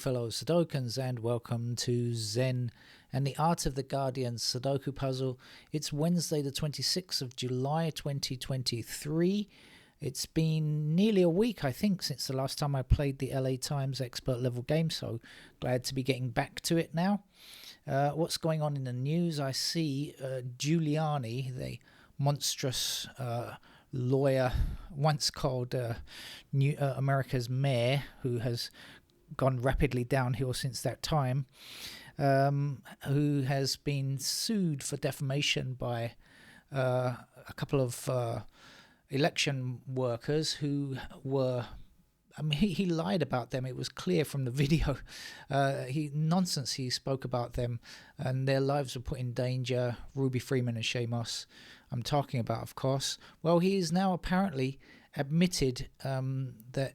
fellow Sudokans, and welcome to Zen and the Art of the Guardian Sudoku Puzzle. It's Wednesday the 26th of July 2023. It's been nearly a week, I think, since the last time I played the LA Times expert level game, so glad to be getting back to it now. What's going on in the news? I see Giuliani, the monstrous lawyer once called America's mayor, who has gone rapidly downhill since that time, who has been sued for defamation by a couple of election workers who were, he lied about them. It was clear from the video. He spoke about them, and their lives were put in danger. Ruby Freeman and Shamos, I'm talking about, of course. Well, he is now apparently admitted that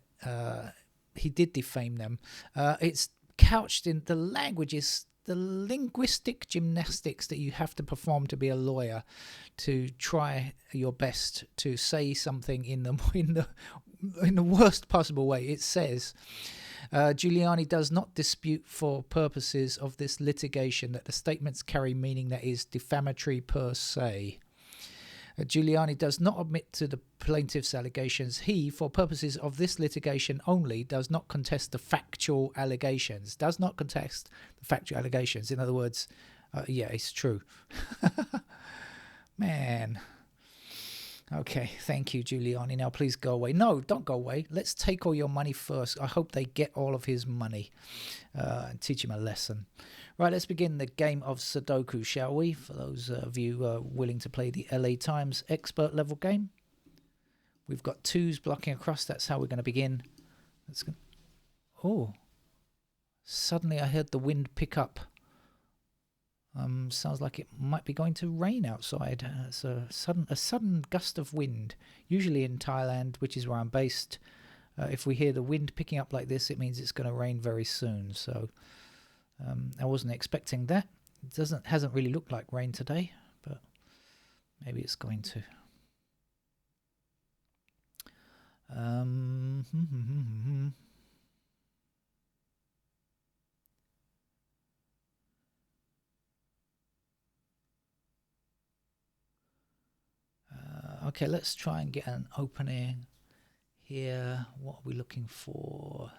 he did defame them. It's couched in the language, is the linguistic gymnastics that you have to perform to be a lawyer, to try your best to say something in the worst possible way. It says, Giuliani does not dispute for purposes of this litigation that the statements carry meaning that is defamatory per se. Giuliani does not admit to the plaintiff's allegations. He, for purposes of this litigation only, does not contest the factual allegations. Does not contest the factual allegations. In other words, yeah, it's true. Man. Okay, thank you, Giuliani. Now please go away. No, don't go away. Let's take all your money first. I hope they get all of his money and teach him a lesson. Right, let's begin the game of Sudoku, shall we? For those of you willing to play the LA Times expert level game. We've got twos blocking across. That's how we're going to begin. Oh, suddenly I heard the wind pick up. Sounds like it might be going to rain outside. It's a sudden gust of wind. Usually in Thailand, which is where I'm based, if we hear the wind picking up like this, it means it's going to rain very soon. So I wasn't expecting that. It hasn't really looked like rain today, but maybe it's going to. Okay, let's try and get an opening here. What are we looking for?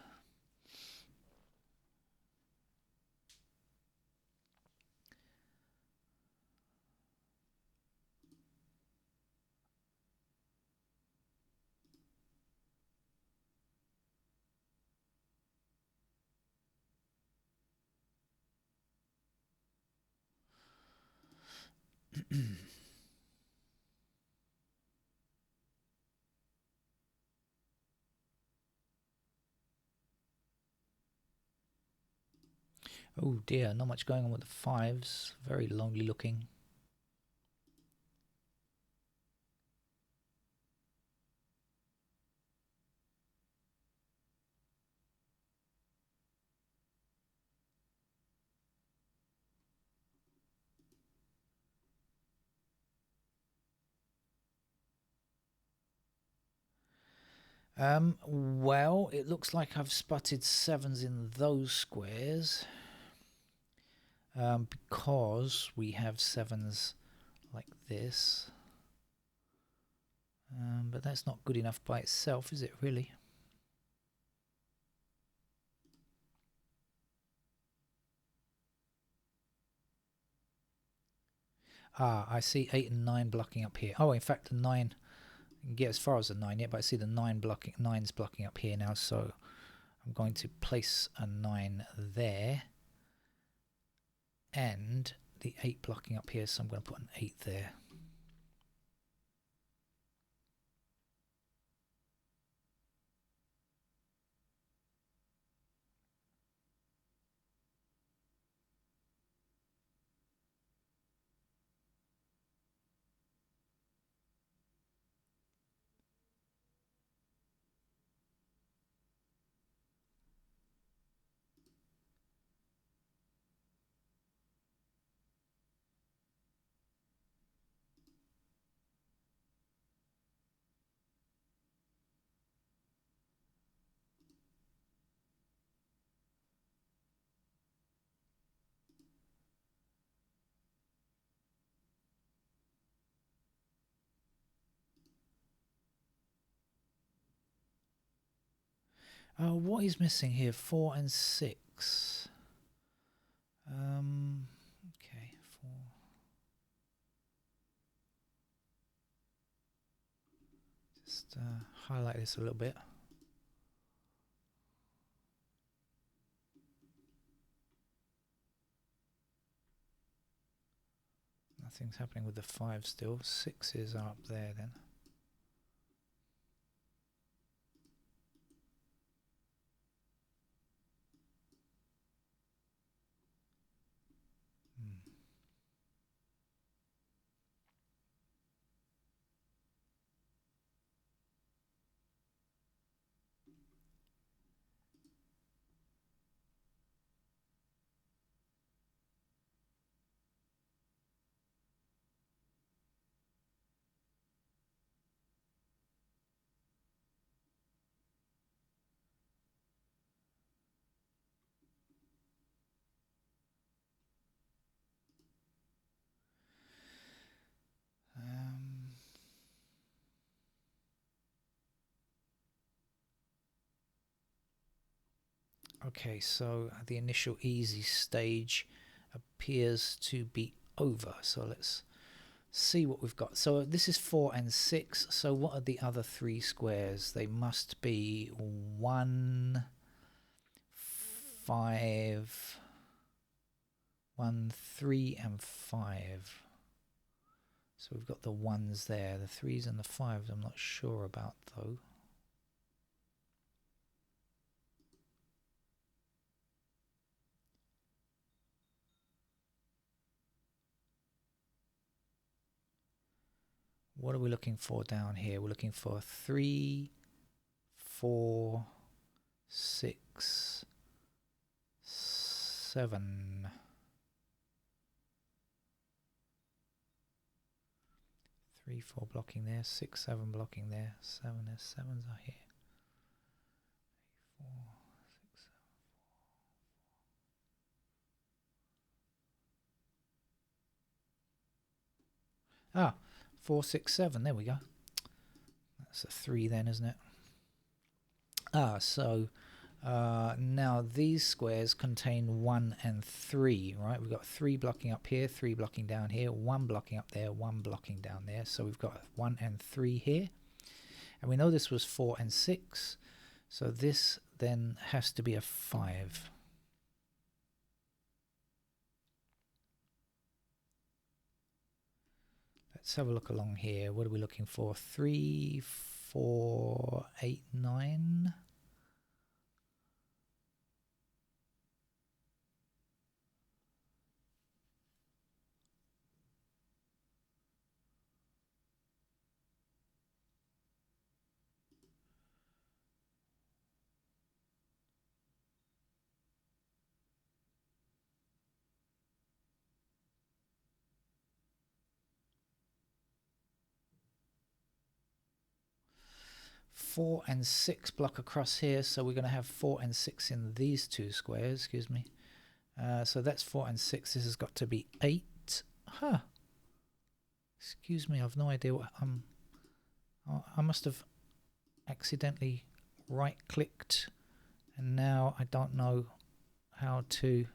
Oh dear, not much going on with the fives. Very lonely looking. Well, it looks like I've spotted sevens in those squares. Because we have sevens like this. But that's not good enough by itself, is it really? Ah, I see 8 and 9 blocking up here. Oh, in fact, the 9, I can get as far as the 9 yet, but I see the 9's blocking up here now, so I'm going to place a 9 there. And the 8 blocking up here, so I'm going to put an 8 there. What is missing here? 4 and 6. Okay, 4. Just highlight this a little bit. Nothing's happening with the 5 still. 6s are up there then. Okay, so the initial easy stage appears to be over. So let's see what we've got. So this is 4 and 6. So what are the other 3 squares? They must be 1, 5, 1, 3 and 5. So we've got the 1s there. The 3s and the 5s I'm not sure about though. What are we looking for down here? We're looking for 3, 4, 6, 7. 3, 4 blocking there, 6, 7 blocking there, 7, there's 7s are here. 4, 6, 7. Ah, 4, 6, 7, there we go. That's a 3 then, isn't it? So now these squares contain 1 and 3, right? We've got 3 blocking up here, 3 blocking down here, 1 blocking up there, 1 blocking down there. So we've got 1 and 3 here. And we know this was 4 and 6. So this then has to be a 5. Let's have a look along here. What are we looking for? 3, 4, 8, 9. Four and 6 block across here, so we're going to have 4 and 6 in these 2 squares. Excuse me. So that's 4 and 6. This has got to be 8. Huh. Excuse me. I've no idea what I must have accidentally right-clicked, and now I don't know how to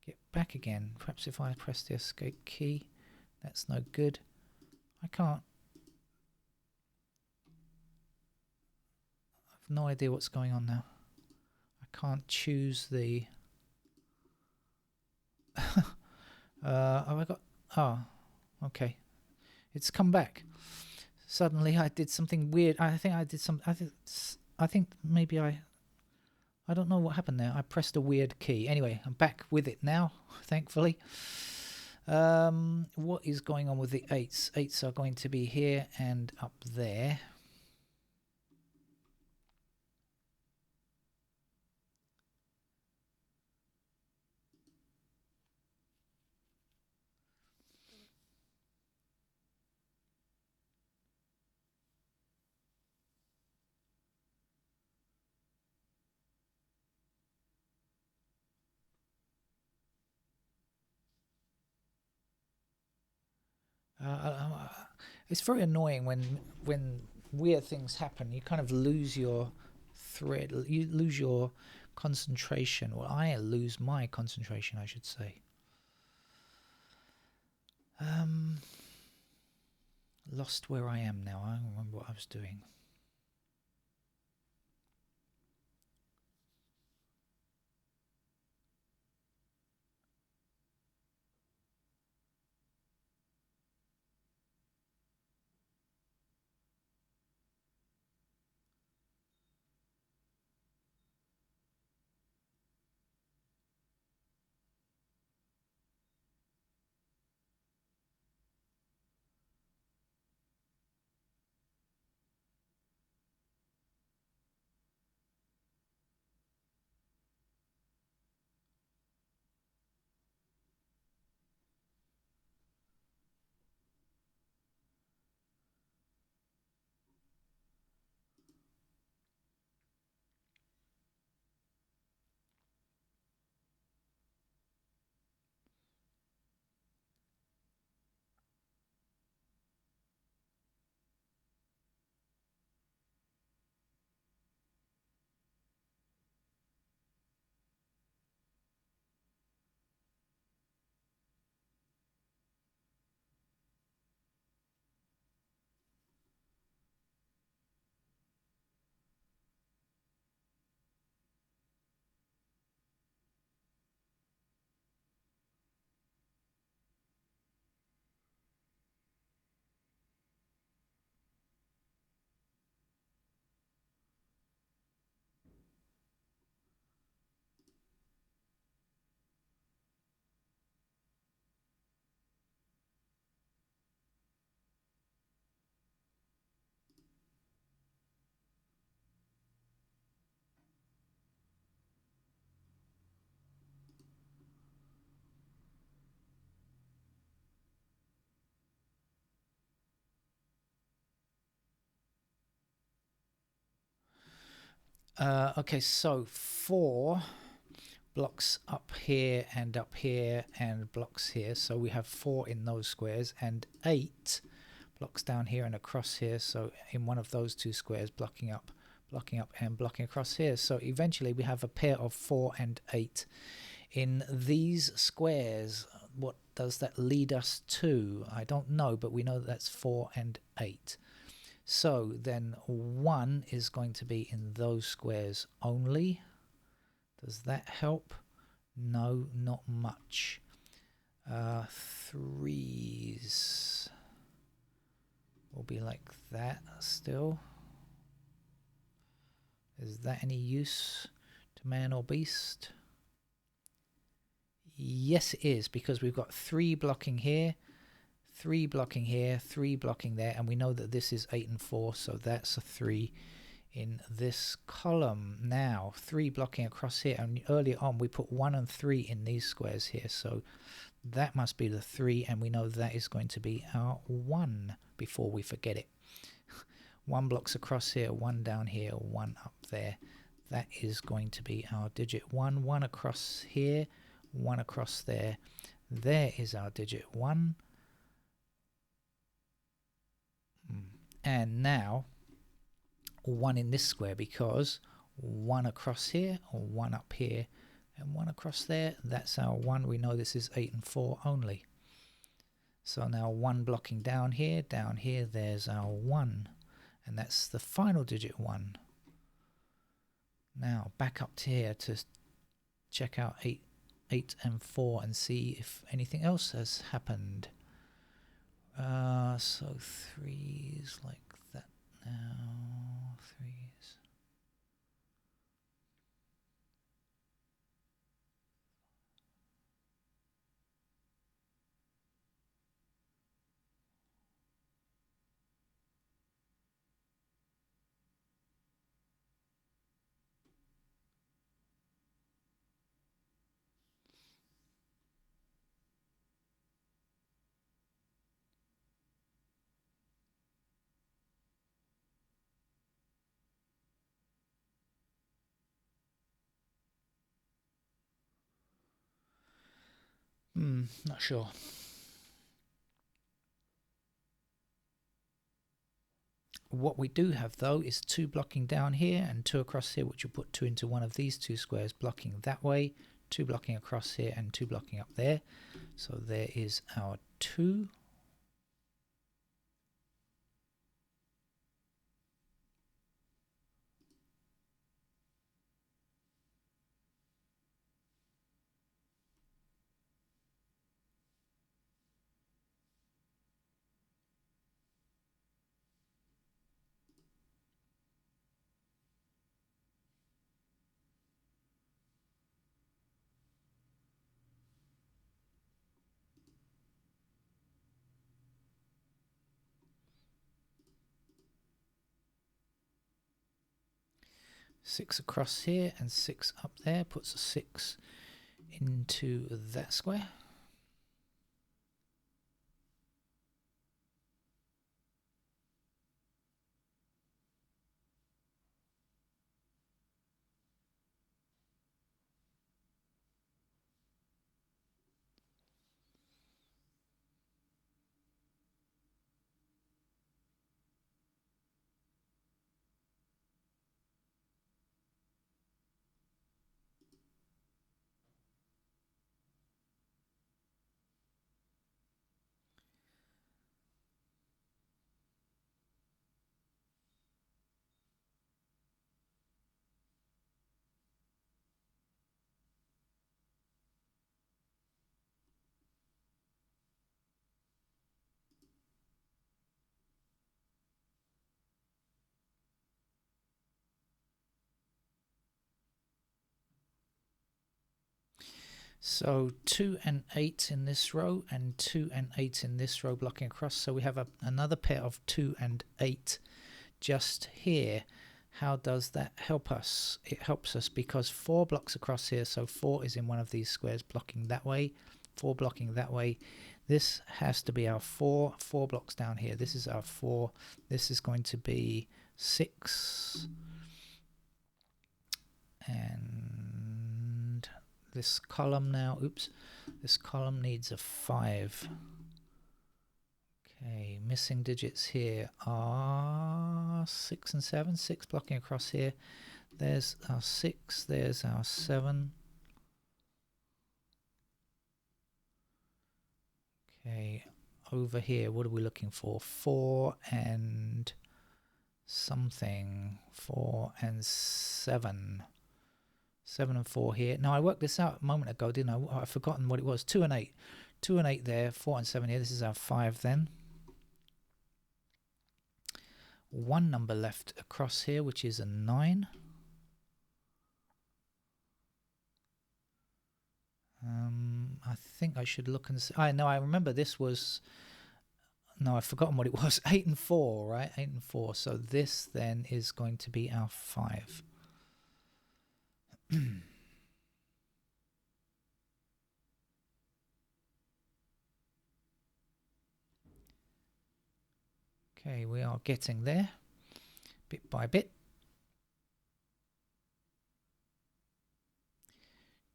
get back again. Perhaps if I press the escape key. That's no good. I can't. I've no idea what's going on now. I can't choose the have I got... Oh, okay. It's come back. Suddenly I did something weird. I think I did some... I think maybe I don't know what happened there. I pressed a weird key. Anyway, I'm back with it now, thankfully. What is going on with the 8s? 8s are going to be here and up there. It's very annoying when weird things happen. You kind of lose your thread. You lose your concentration. Well, I lose my concentration, I should say. Lost where I am now. I don't remember what I was doing. Okay, so 4 blocks up here and blocks here. So we have 4 in those squares and 8 blocks down here and across here. So in one of those 2 squares, blocking up and blocking across here. So eventually we have a pair of 4 and 8 in these squares. What does that lead us to? I don't know, but we know that that's 4 and 8. So then 1 is going to be in those squares only. Does that help? No, not much. 3s will be like that still. Is that any use to man or beast? Yes, it is, because we've got 3 blocking here, 3 blocking here, 3 blocking there, and we know that this is 8 and 4, so that's a 3 in this column. Now 3 blocking across here, and earlier on we put 1 and 3 in these squares here, so that must be the 3, and we know that is going to be our 1 before we forget it. 1 blocks across here, 1 down here, 1 up there. That is going to be our digit 1. 1 across here, 1 across there. There is our digit 1. And now 1 in this square, because 1 across here, or 1 up here, and 1 across there, that's our 1. We know this is 8 and 4 only. So now 1 blocking down here, there's our 1. And that's the final digit 1. Now back up to here to check out 8 and 4 and see if anything else has happened. So 3s like that now. 3s. Not sure. What we do have though is 2 blocking down here and 2 across here, which will put 2 into one of these 2 squares blocking that way, 2 blocking across here and 2 blocking up there. So there is our 2. Six across here and 6 up there puts a 6 into that square. So 2 and 8 in this row and 2 and 8 in this row blocking across. So we have another pair of 2 and 8 just here. How does that help us? It helps us because 4 blocks across here. So 4 is in one of these squares blocking that way, 4 blocking that way. This has to be our 4 blocks down here. This is our 4. This is going to be 6. And this column now, oops, this column needs a 5. Okay, missing digits here are 6 and 7. 6 blocking across here. There's our 6, there's our 7. Okay, over here, what are we looking for? 4 and something. 4 and 7. 7 and 4 here. Now I worked this out a moment ago, didn't I? I've forgotten what it was. 2 and 8. 2 and 8 there, 4 and 7 here. This is our 5 then. 1 number left across here, which is a 9. I think I should look and see. No, I remember this was... No, I've forgotten what it was. 8 and 4, right? 8 and 4. So this then is going to be our 5. Okay, we are getting there, bit by bit.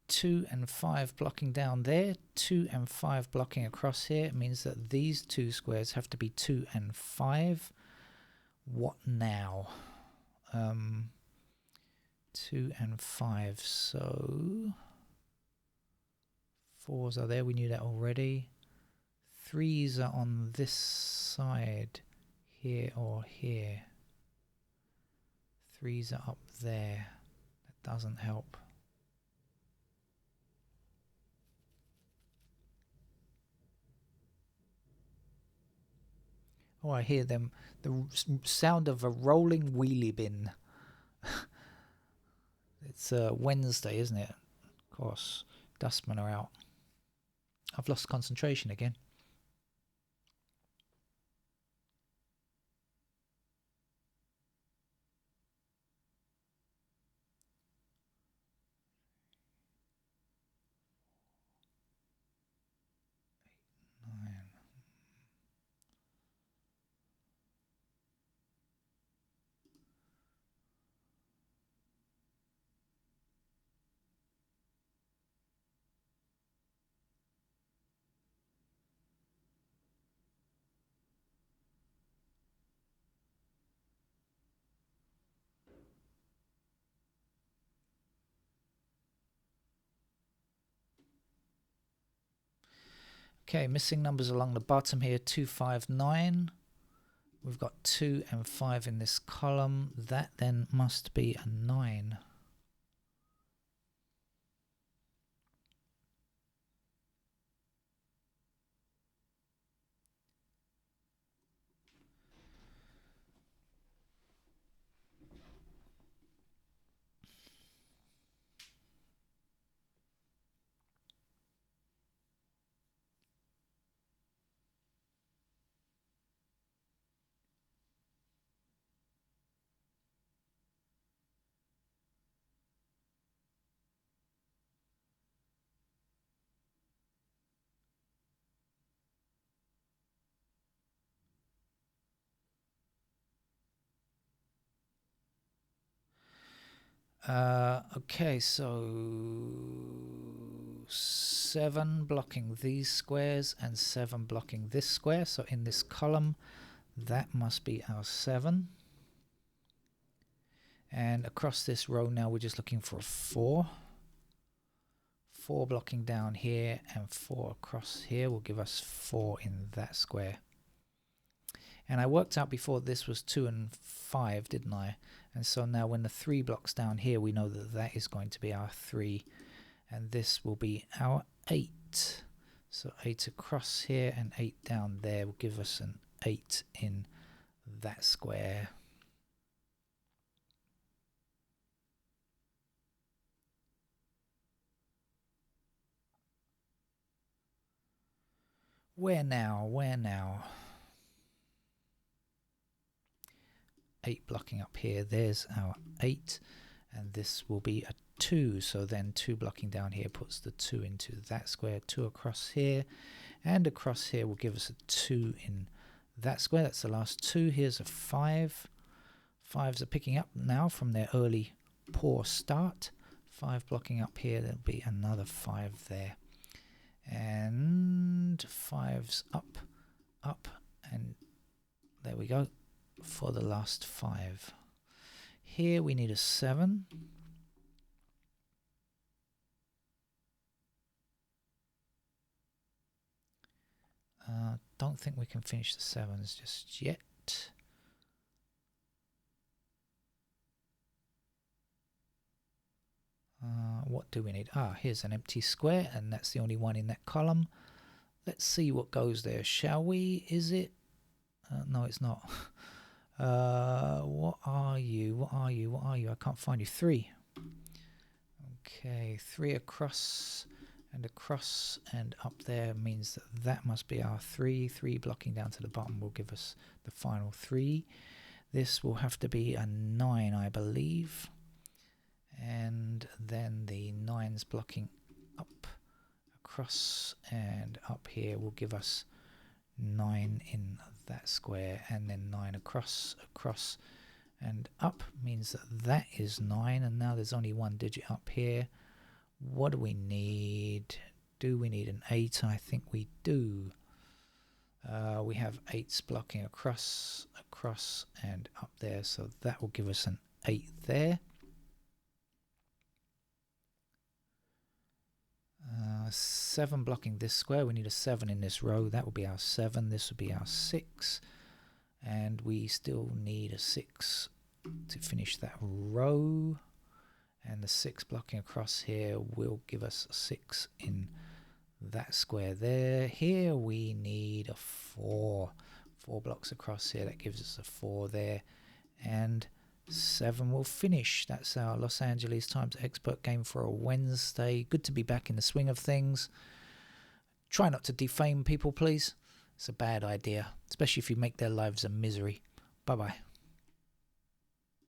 2 and 5 blocking down there, 2 and 5 blocking across here. It means that these 2 squares have to be 2 and 5. What now? 2 and 5, so 4s are there, we knew that already. 3s are on this side, here or here. 3s are up there. That doesn't help. Oh, I hear them. The sound of a rolling wheelie bin. It's Wednesday, isn't it? Of course. Dustmen are out. I've lost concentration again. Okay, missing numbers along the bottom here, 2, 5, 9. We've got 2 and 5 in this column. That then must be a 9. Okay, so 7 blocking these squares and 7 blocking this square. So in this column, that must be our 7. And across this row now, we're just looking for a 4. 4 blocking down here and 4 across here will give us 4 in that square. And I worked out before this was 2 and 5, didn't I? And so now when the 3 blocks down here, we know that that is going to be our 3. And this will be our 8. So 8 across here and 8 down there will give us an 8 in that square. Where now? Where now? 8 blocking up here. There's our 8. And this will be a 2. So then 2 blocking down here puts the 2 into that square. 2 across here. And across here will give us a 2 in that square. That's the last 2. Here's a 5. 5s are picking up now from their early poor start. 5 blocking up here. There'll be another 5 there. And 5's up, up, and there we go for the last 5. Here we need a 7. Don't think we can finish the 7s just yet. What do we need? Here's an empty square, and that's the only one in that column. Let's see what goes there, shall we? Is it? No, it's not. What are you? What are you? What are you? I can't find you. 3. Okay, 3 across and up there means that that must be our 3. 3 blocking down to the bottom will give us the final 3. This will have to be a 9, I believe. And then the 9's blocking up, across, and up here will give us 9 in that square, and then 9 across, across, and up means that that is 9, and now there's only 1 digit up here. What do we need? Do we need an 8? I think we do. We have 8's blocking across, across, and up there, so that will give us an 8 there. 7 blocking this square. We need a 7 in this row. That will be our 7. This will be our 6. And we still need a 6 to finish that row. And the 6 blocking across here will give us a 6 in that square there. Here we need a 4. 4 blocks across here. That gives us a 4 there. And 7 will finish. That's our Los Angeles Times Expert game for a Wednesday. Good to be back in the swing of things. Try not to defame people, please. It's a bad idea, especially if you make their lives a misery. Bye-bye.